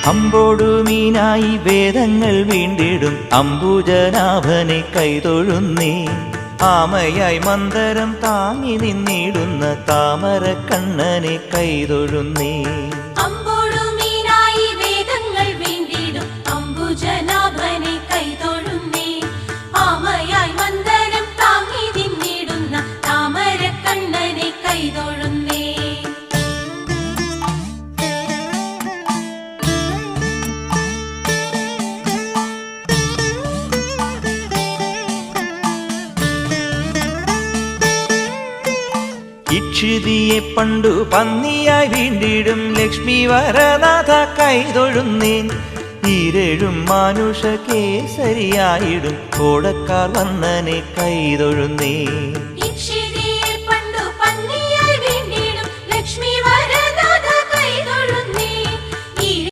അമ്പോടു മീനായി വേദങ്ങൾ വീണ്ടിടും അംബുജനാഭനെ കൈതൊഴുന്നേ. ആമയായി മന്ദരം താങ്ങി നിന്നിടുന്ന താമര കണ്ണനെ കൈതൊഴുന്നേ. അമ്പോടുമീനായി വേദങ്ങൾ വീണ്ടിടും അംബുജനാഭനെ കൈതൊഴുന്നേ. ആമയായി മന്ദരം താങ്ങി നിന്നിടുന്ന താമര കണ്ണനെ കൈതൊഴുന്നേ. ഇക്ഷിതിയെ പണ്ടു പന്നിയായി വീണ്ടിടും ലക്ഷ്മി വരനാഥ കൈതൊഴുന്നേൻ. ഈരഴും മാനുഷ കേസരിയായിടും കോടക്കാർ വന്നനെ കൈതൊഴുന്നേ.